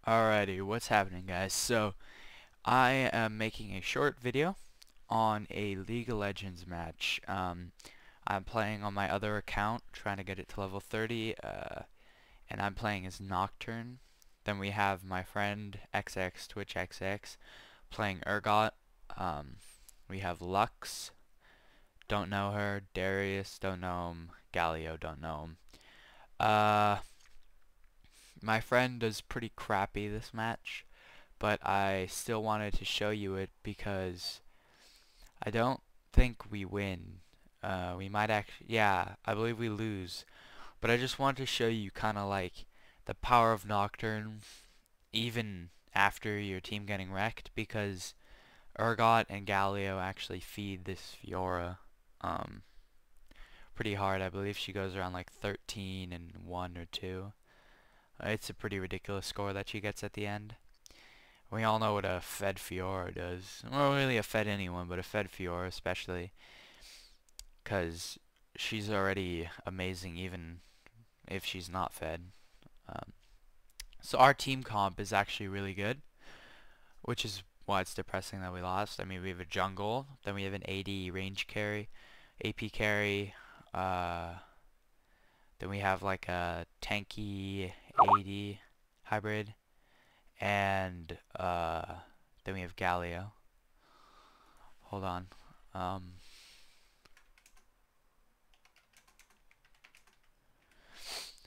Alrighty, what's happening, guys? So, I am making a short video on a League of Legends match. I'm playing on my other account, trying to get it to level 30, and I'm playing as Nocturne. Then we have my friend XX Twitch XX playing Urgot. We have Lux, don't know her. Darius, don't know him. Galio, don't know him. My friend does pretty crappy this match, but I still wanted to show you it because I don't think we win. We might actually, yeah, I believe we lose. But I just wanted to show you kind of like the power of Nocturne even after your team getting wrecked, because Urgot and Galio actually feed this Fiora pretty hard. I believe she goes around like 13 and 1 or 2. It's a pretty ridiculous score that she gets at the end. We all know what a fed Fiora does. Well, really a fed anyone, but a fed Fiora especially, because she's already amazing even if she's not fed. So our team comp is actually really good, which is why it's depressing that we lost. I mean, we have a jungle, then we have an AD range carry, AP carry, then we have like a tanky AD hybrid, and then we have Galio. Hold on.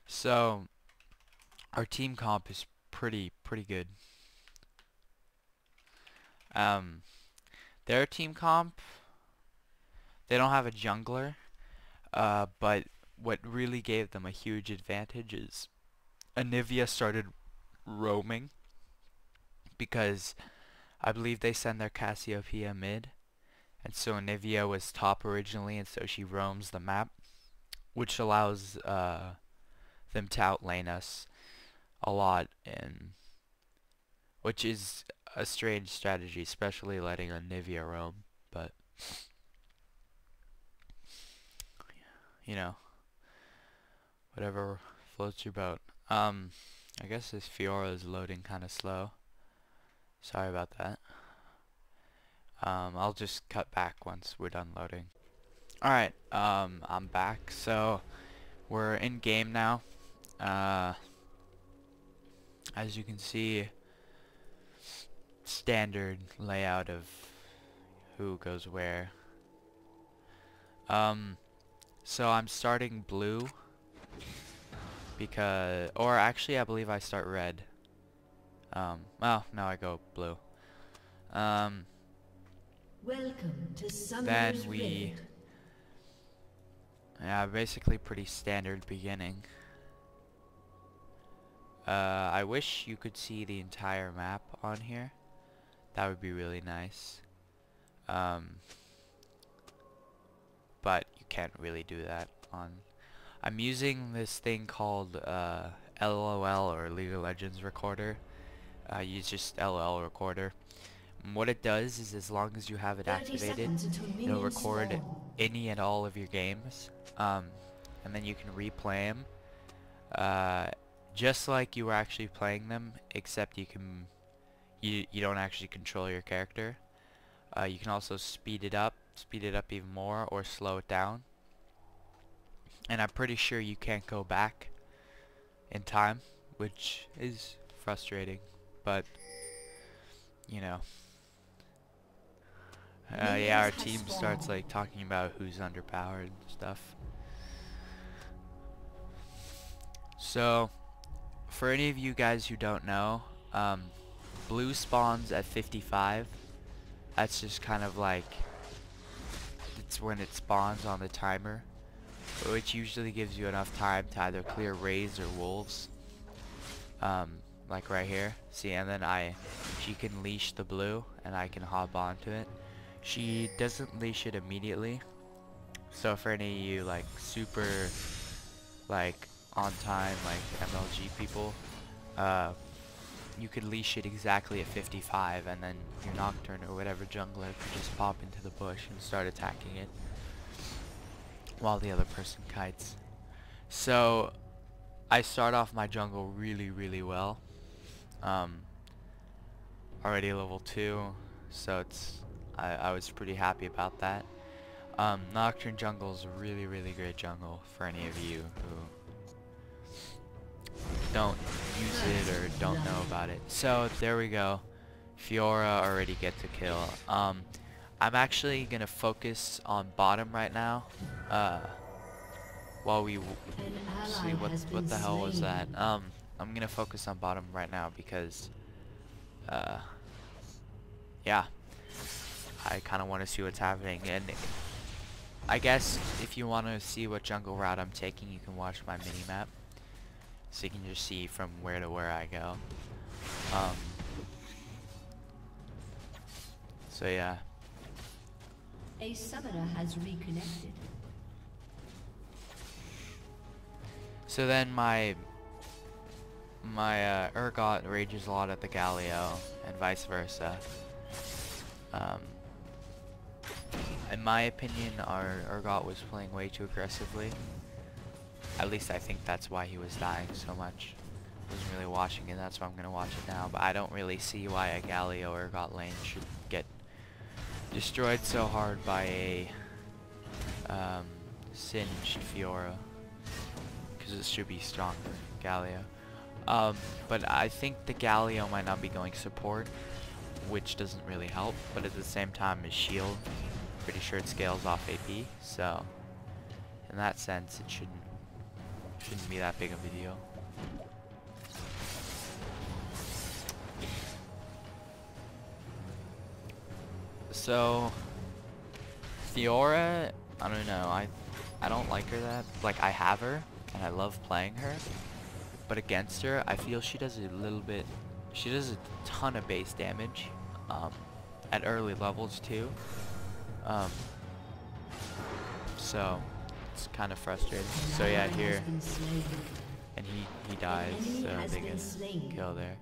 So our team comp is pretty good. Their team comp, they don't have a jungler, but what really gave them a huge advantage is Anivia started roaming, because I believe they send their Cassiopeia mid, and so Anivia was top originally, and so she roams the map, which allows them to outlane us a lot, and which is a strange strategy, especially letting Anivia roam, but you know, whatever floats your boat. I guess this Fiora is loading kind of slow. Sorry about that. I'll just cut back once we're done loading. Alright, I'm back. So, we're in game now. As you can see, standard layout of who goes where. So I'm starting blue, because, or actually I believe I start red. Well, no, I go blue. Welcome to Then Summer's we, Rift. yeah, basically pretty standard beginning. I wish you could see the entire map on here. That would be really nice. But you can't really do that on. I'm using this thing called LOL, or League of Legends Recorder. Use just LOL Recorder. And what it does is, as long as you have it 30 activated, seconds until it'll minions record spawn. any and all of your games, and then you can replay them, just like you were actually playing them, except you don't actually control your character. You can also speed it up even more, or slow it down. And I'm pretty sure you can't go back in time, which is frustrating, but you know. Yeah, our team starts like talking about who's underpowered and stuff. So, for any of you guys who don't know, blue spawns at 55. That's just kind of like, it's when it spawns on the timer, which usually gives you enough time to either clear raids or wolves. Like right here, see, and then she can leash the blue, and I can hop onto it. She doesn't leash it immediately, so for any of you like super like on time like MLG people, you could leash it exactly at 55, and then your Nocturne or whatever jungler could just pop into the bush and start attacking it while the other person kites. So I start off my jungle really well. already level 2, so I was pretty happy about that. Nocturne Jungle is a really, really great jungle for any of you who don't use it or don't know about it. So there we go. Fiora already gets a kill. I'm actually gonna focus on bottom right now. While we see what the hell was that. I'm gonna focus on bottom right now because yeah, I kind of want to see what's happening. And I guess if you want to see what jungle route I'm taking, you can watch my mini map, so you can just see from where to where I go. So yeah. A summoner has reconnected. So then my Urgot rages a lot at the Galio, and vice versa. In my opinion, our Urgot was playing way too aggressively. At least I think that's why he was dying so much. I wasn't really watching it, that's why I'm gonna watch it now. But I don't really see why a Galio Urgot lane should get destroyed so hard by a singed Fiora, because it should be stronger, Galio. But I think the Galio might not be going support, which doesn't really help, but at the same time his shield, pretty sure it scales off AP, so in that sense it shouldn't be that big of a deal. So Fiora, I don't know, I don't like her that, like I have her and I love playing her, but against her I feel she does a ton of base damage at early levels too, so it's kind of frustrating. So yeah, here, and he dies, so they get a kill there.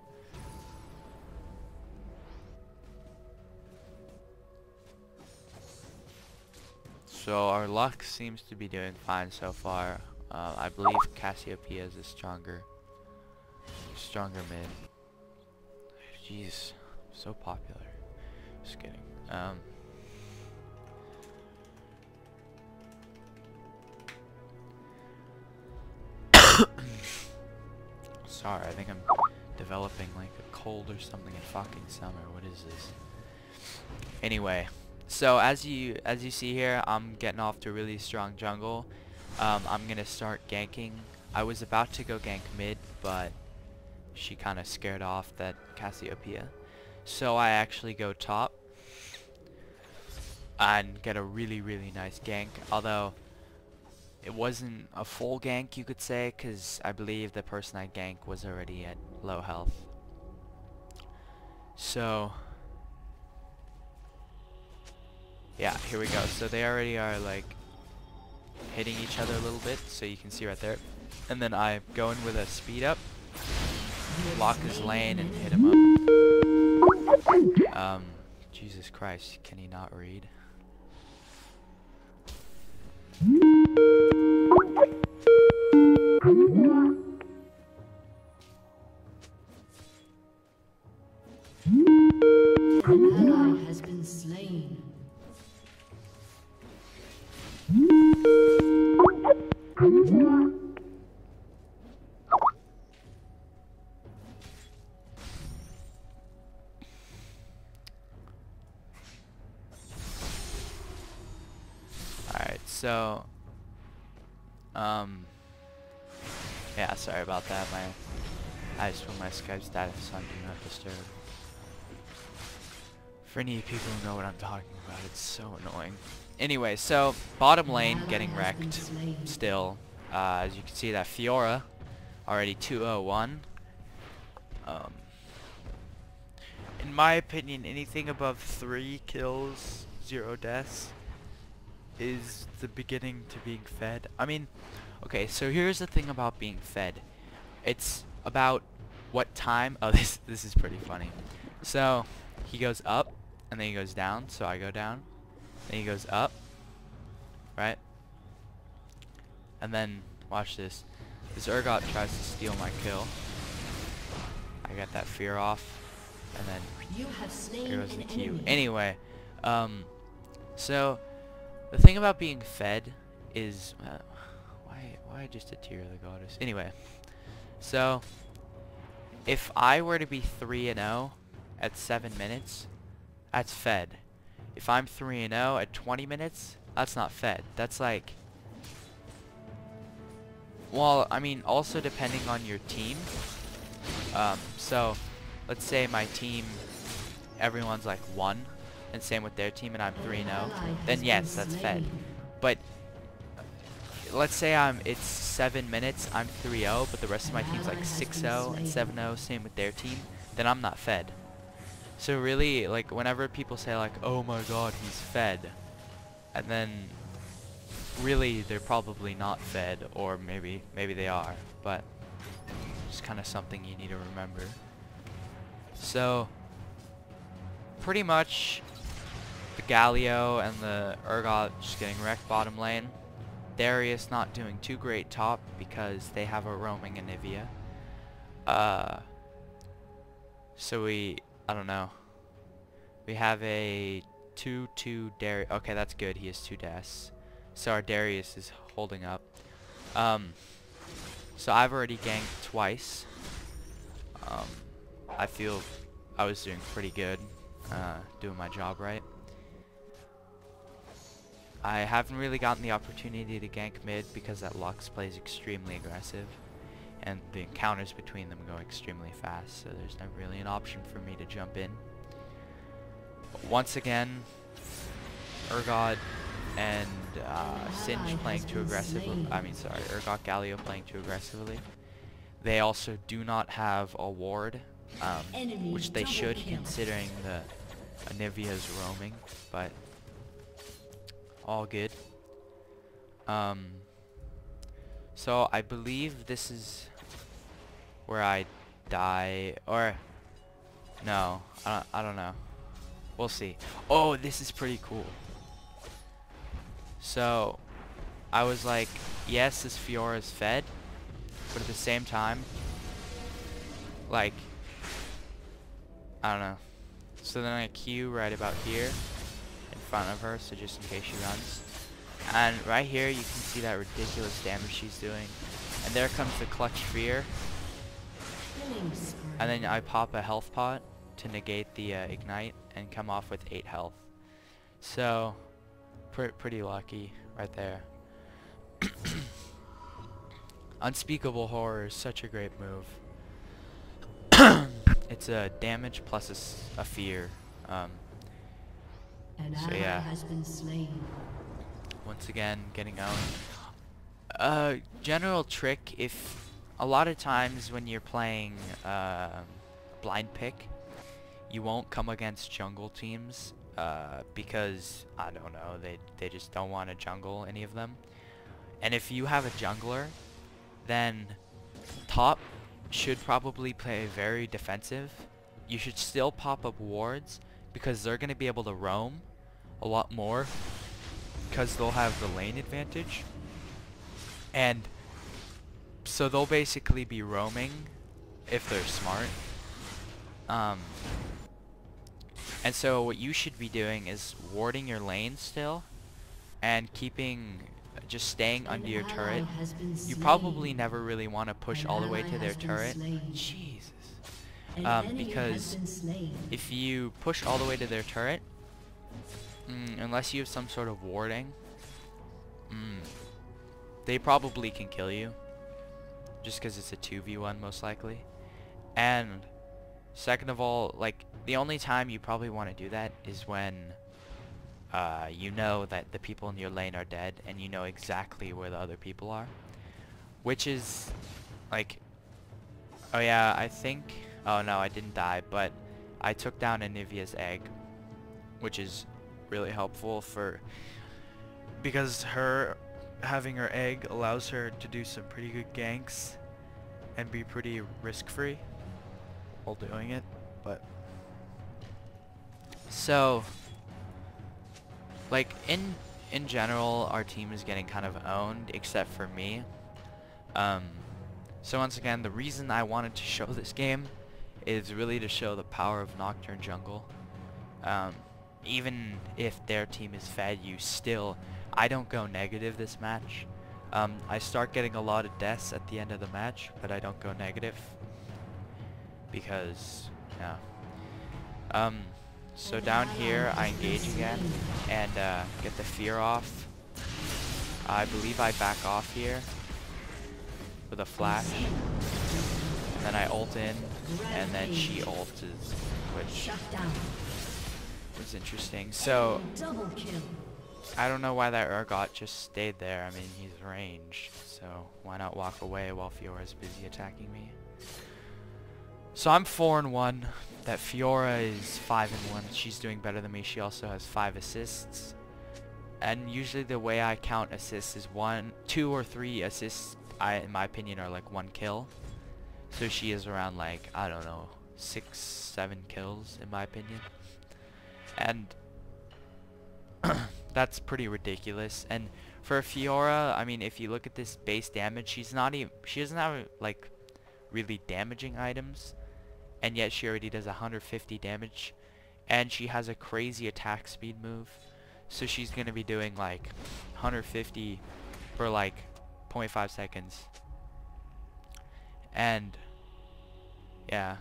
So our luck seems to be doing fine so far. I believe Cassiopeia is a stronger mid. Jeez, so popular. Just kidding. Sorry, I think I'm developing like a cold or something in fucking summer. What is this? Anyway, so as you see here, I'm getting off to a really strong jungle. I'm gonna start ganking. I was about to go gank mid, but she kind of scared off that Cassiopeia. So I actually go top and get a really, really nice gank. Although it wasn't a full gank, you could say, because I believe the person I ganked was already at low health. So yeah, here we go. So they already are like hitting each other a little bit, so you can see right there. And then I go in with a speed up, block his lane, and hit him up. Jesus Christ, can he not read? An ally has been slain. Alright, so yeah, sorry about that. I just put my Skype status on Do Not Disturb. For any people who know what I'm talking about, it's so annoying. Anyway, so bottom lane getting wrecked still. As you can see, that Fiora already 201. In my opinion, anything above 3 kills, 0 deaths is the beginning to being fed. I mean, okay, so here's the thing about being fed. It's about what time. Oh, this is pretty funny. So he goes up and then he goes down, so I go down. Then he goes up, right? And then watch this. This Urgot tries to steal my kill. I got that fear off, and then You have slain here goes the an Q. enemy. Anyway, so the thing about being fed is why just a tear of the goddess? Anyway, so if I were to be 3-0 at 7 minutes, that's fed. If I'm 3-0 at 20 minutes, that's not fed. That's like, well, I mean, also depending on your team. So let's say my team, everyone's like 1, and same with their team, and I'm 3-0, then yes, that's fed. But let's say it's 7 minutes, I'm 3-0, but the rest of my team's like 6-0 and 7-0, same with their team, then I'm not fed. So really, like, whenever people say like, oh my god, he's fed, and then really they're probably not fed, or maybe they are, but it's kind of something you need to remember. So pretty much the Galio and the Urgot just getting wrecked bottom lane. Darius not doing too great top because they have a roaming Anivia. So I don't know. We have a 2-2 Darius. Okay, that's good. He has 2 deaths. So our Darius is holding up. So I've already ganked twice. I feel I was doing pretty good, doing my job right. I haven't really gotten the opportunity to gank mid because that Lux plays extremely aggressive, and the encounters between them go extremely fast, so there's never really an option for me to jump in. Once again, Urgot and Singe playing too aggressively. Urgot Galio playing too aggressively. They also do not have a ward, which they should, considering the Anivia's roaming, but all good. So I believe this is where I die, or no, I don't know. We'll see. Oh, this is pretty cool. So I was like, yes, this Fiora is fed, but at the same time, like, I don't know. So then I Q right about here in front of her, so just in case she runs. And right here you can see that ridiculous damage she's doing. And there comes the clutch fear. And then I pop a health pot to negate the ignite and come off with 8 health. So pretty lucky right there. Unspeakable Horror is such a great move. It's a damage plus a fear. So yeah. Once again, getting owned. General trick, if a lot of times when you're playing blind pick, you won't come against jungle teams because, I don't know, they just don't want to jungle any of them. And if you have a jungler, then top should probably play very defensive. You should still pop up wards because they're going to be able to roam a lot more because they'll have the lane advantage. And so they'll basically be roaming if they're smart. And so what you should be doing is warding your lane still and just staying under your turret. You probably never really want to push all the way to their turret. Jesus. Because if you push all the way to their turret, unless you have some sort of warding, they probably can kill you. Just because it's a 2v1 most likely. And second of all, like, the only time you probably want to do that is when you know that the people in your lane are dead and you know exactly where the other people are. Which is, like, oh yeah, I think, oh no, I didn't die, but I took down Anivia's egg, which is really helpful because having her egg allows her to do some pretty good ganks and be pretty risk-free while doing it. But so, like, in general, our team is getting kind of owned, except for me. So once again, the reason I wanted to show this game is really to show the power of Nocturne Jungle. Even if their team is fed, I don't go negative this match. I start getting a lot of deaths at the end of the match, but I don't go negative because, yeah. So down here, I engage again and get the fear off. I believe I back off here with a flash, and then I ult in, and then she ults, which was interesting. So I don't know why that Urgot just stayed there. I mean, he's ranged, so why not walk away while Fiora's busy attacking me? So I'm 4-1. That Fiora is 5-1. She's doing better than me. She also has 5 assists. And usually the way I count assists is 1, 2 or 3 assists, in my opinion, are like 1 kill. So she is around like, I don't know, 6, 7 kills in my opinion. And that's pretty ridiculous. And for Fiora, I mean, if you look at this base damage, she doesn't have like really damaging items, and yet she already does 150 damage, and she has a crazy attack speed move. So she's gonna be doing like 150 for like 0.5 seconds. And yeah.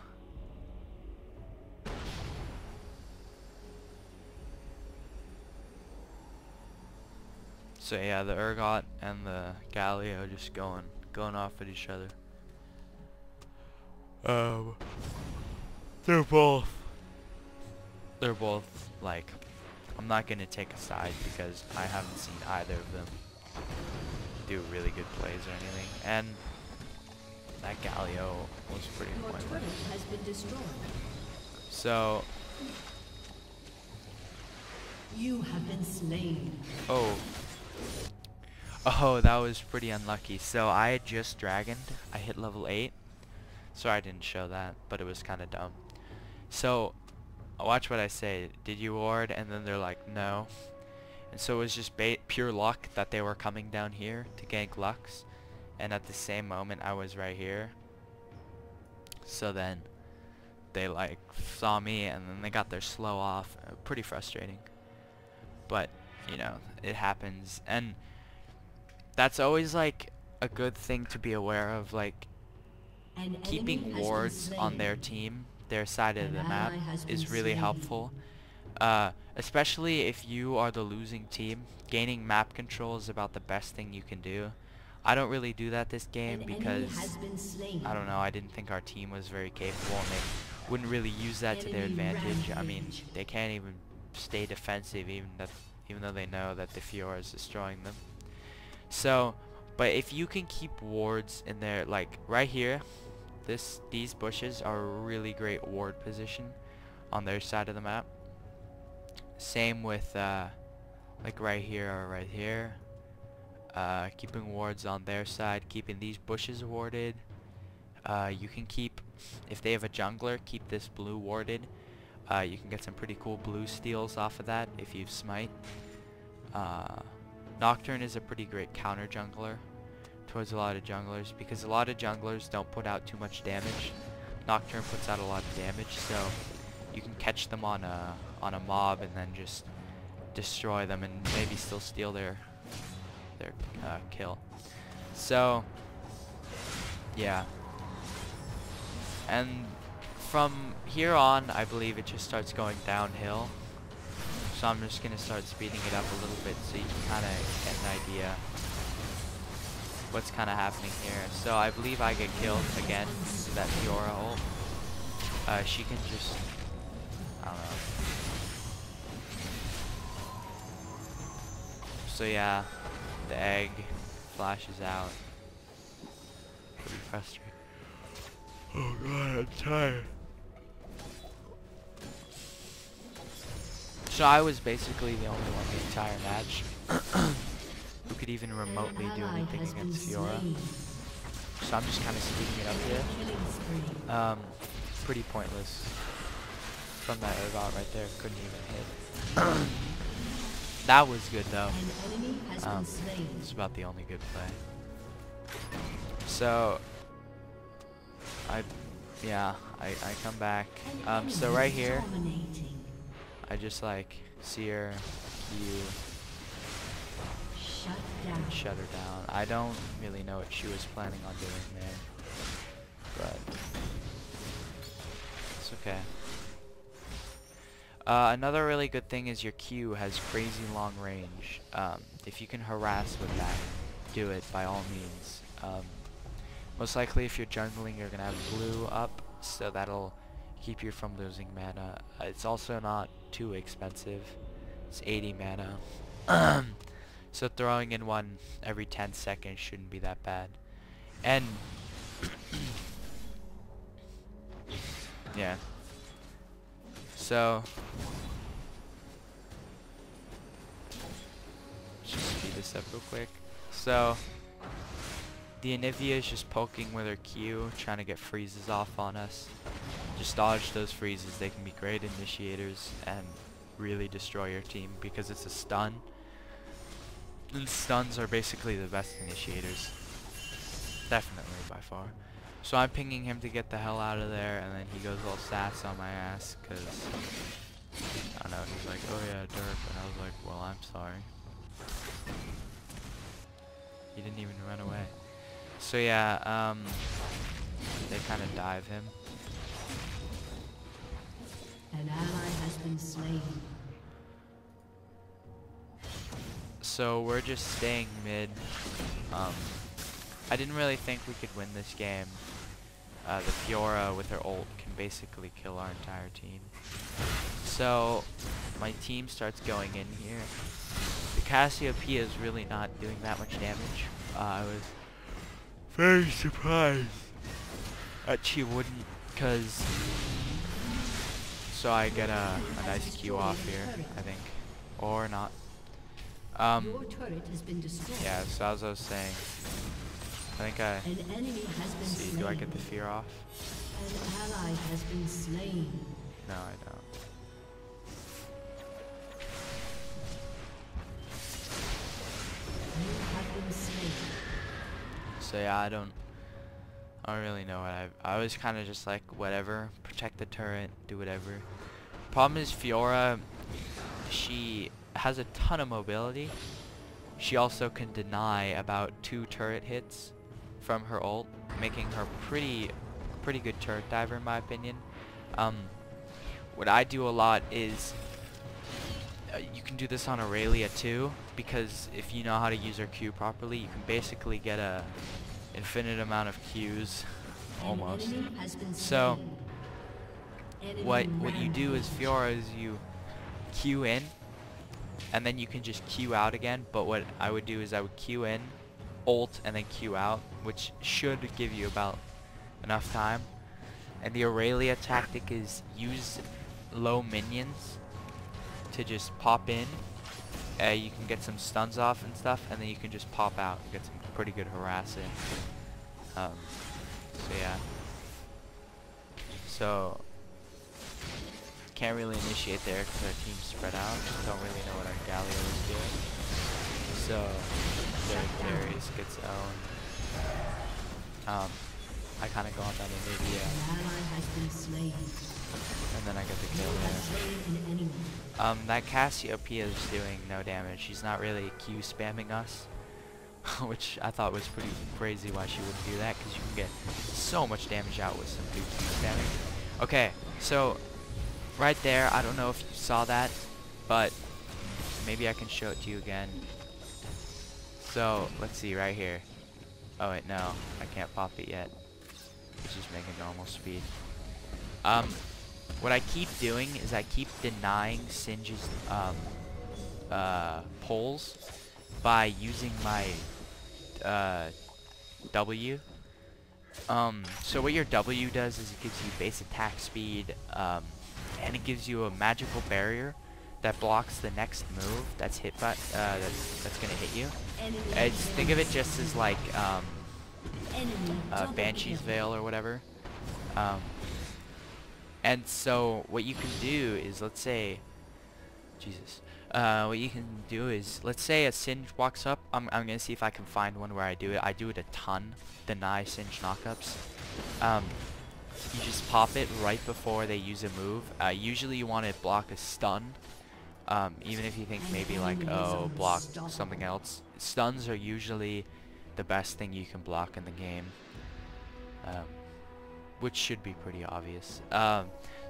So yeah, the Urgot and the Galio just going off at each other. They're both like, I'm not gonna take a side because I haven't seen either of them do really good plays or anything, and that Galio was pretty pointless. So you have been slain. Oh, that was pretty unlucky. So I had just dragoned. I hit level 8. Sorry I didn't show that, but it was kind of dumb. So watch what I say. Did you ward? And then they're like, no. And so it was just pure luck that they were coming down here to gank Lux. And at the same moment I was right here. So then they like saw me and then they got their slow off. Pretty frustrating. But, you know, it happens. And that's always like a good thing to be aware of, like keeping wards on their team, their side of the map, is really helpful. Especially if you are the losing team, gaining map control is about the best thing you can do. I don't really do that this game because, I don't know, I didn't think our team was very capable and they wouldn't really use that to their advantage. I mean, they can't even stay defensive even though they know that the Fiora is destroying them. So, but if you can keep wards in there, like right here, these bushes are a really great ward position on their side of the map. Same with like right here or right here. Keeping wards on their side, keeping these bushes warded. You can keep, if they have a jungler, keep this blue warded. You can get some pretty cool blue steals off of that if you smite. Nocturne is a pretty great counter jungler towards a lot of junglers because a lot of junglers don't put out too much damage. Nocturne puts out a lot of damage, so you can catch them on a mob and then just destroy them and maybe still steal their kill. So yeah, and from here on I believe it just starts going downhill. So I'm just gonna start speeding it up a little bit so you can kind of get an idea what's kind of happening here. So I believe I get killed again with that Fiora ult. She can just, I don't know. So yeah, the egg flashes out. Pretty frustrating. Oh god, I'm tired. So I was basically the only one the entire match who could even remotely do anything against Fiora. So I'm just kind of speeding it up here. Pretty pointless from that Urgot right there. Couldn't even hit. That was good though. It's about the only good play. So I yeah, I come back. An enemy So right here, dominating. I just like see her, you Shut down. shut her down. I don't really know what she was planning on doing there, but it's okay. Another really good thing is your Q has crazy long range. If you can harass with that, do it by all means. Most likely if you're jungling, you're going to have blue up, so that'll keep you from losing mana. It's also not too expensive. It's 80 mana. So throwing in one every 10 seconds shouldn't be that bad. And yeah. So just speed this up real quick. So the Anivia is just poking with her Q, trying to get freezes off on us. Just dodge those freezes. They can be great initiators and really destroy your team because it's a stun. And stuns are basically the best initiators. Definitely by far. So I'm pinging him to get the hell out of there, and then he goes all sass on my ass because, I don't know, he's like, oh yeah, Dirk, and I was like, well, I'm sorry. He didn't even run away. So yeah, they kind of dive him. An ally has been slain. So we're just staying mid. I didn't really think we could win this game. The Fiora with her ult can basically kill our entire team. So my team starts going in here. The Cassiopeia is really not doing that much damage. I was very surprised that she wouldn't, cause so I get a nice Q off here, I think, or not. Your turret has been destroyed. Yeah, so as I was saying, I think An enemy has been see, slain. do I get the fear off? An ally has been slain. No, I don't. You have been slain. So yeah, I don't really know what I was kind of just like, whatever, protect the turret, do whatever. Problem is Fiora, she has a ton of mobility. She also can deny about 2 turret hits from her ult, making her pretty good turret diver in my opinion. What I do a lot is you can do this on Aurelia too, because if you know how to use her Q properly, you can basically get a infinite amount of Qs almost. So what you do as Fiora is you Q in, and then you can just Q out again. But what I would do is I would Q in, ult, and then Q out, which should give you about enough time. And the Aurelia tactic is use low minions to just pop in. You can get some stuns off and stuff, and then you can just pop out and get some pretty good harass in. So yeah. So can't really initiate there because our team's spread out. Don't really know what our Galio is doing. So Darius gets owned. I kind of go on that Anivia, and then I get the kill there. That Cassiopeia is doing no damage. She's not really Q spamming us, which I thought was pretty crazy why she wouldn't do that, because you can get so much damage out with some good Q spamming. Okay, so right there, I don't know if you saw that, but maybe I can show it to you again. So let's see right here. Oh wait, no, I can't pop it yet. Let's just make it normal speed. What I keep doing is I keep denying Singe's pulls by using my W. So what your W does is it gives you base attack speed, and it gives you a magical barrier that blocks the next move that's hit by that's gonna hit you. Think of it just as like Banshee's Veil or whatever. And so what you can do is, let's say, Jesus, what you can do is, let's say a Singe walks up. I'm gonna see if I can find one where I do it. I do it a ton, deny Singe knockups. you just pop it right before they use a move. Usually you want to block a stun. Even if you think maybe like, oh, block something else. Stuns are usually the best thing you can block in the game. Which should be pretty obvious.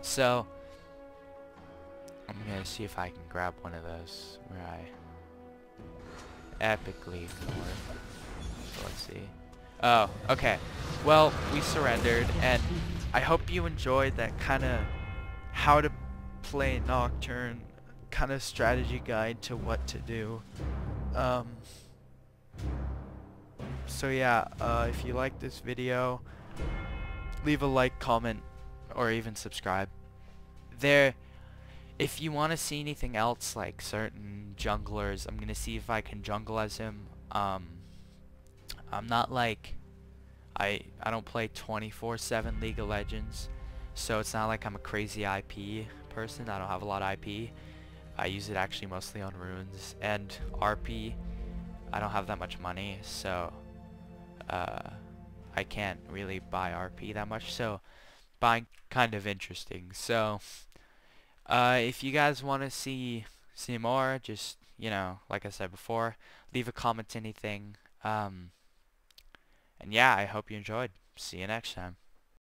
So I'm gonna see if I can grab one of those where I epically ignore. So let's see. Oh, okay. Well, we surrendered, and I hope you enjoyed that kind of how to play Nocturne kind of strategy guide to what to do. So yeah, if you like this video, leave a like, comment, or even subscribe. If you want to see anything else, like certain junglers, I'm gonna see if I can jungle as him. I'm not like, I don't play 24/7 League of Legends, so it's not like I'm a crazy IP person. I don't have a lot of IP. I use it actually mostly on runes and RP. I don't have that much money, so I can't really buy RP that much, so buying kind of interesting. So if you guys want to see more, just, you know, like I said before, leave a comment, anything. And yeah, I hope you enjoyed. See you next time.